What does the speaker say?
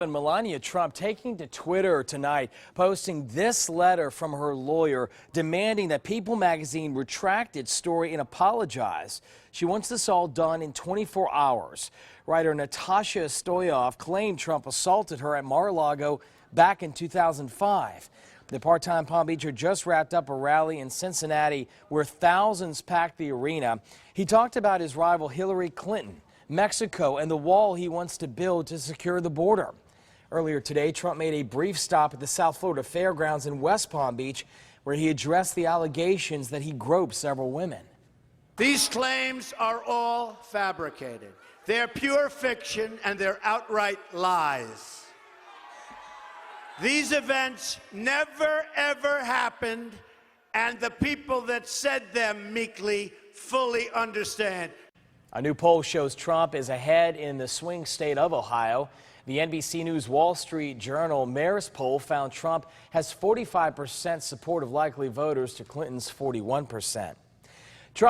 And Melania Trump taking to Twitter tonight, posting this letter from her lawyer demanding that People magazine retract its story and apologize. She wants this all done in 24 hours. Writer Natasha Stoyov claimed Trump assaulted her at Mar-a-Lago back in 2005. The part-time Palm Beacher just wrapped up a rally in Cincinnati where thousands packed the arena. He talked about his rival Hillary Clinton, Mexico, and the wall he wants to build to secure the border. Earlier today, Trump made a brief stop at the South Florida Fairgrounds in West Palm Beach, where he addressed the allegations that he groped several women. These claims are all fabricated. They're pure fiction and they're outright lies. These events never, ever happened, and the people that said them meekly fully understand. A new poll shows Trump is ahead in the swing state of Ohio. The NBC News Wall Street Journal Mayor's poll found Trump has 45% support of likely voters to Clinton's 41%.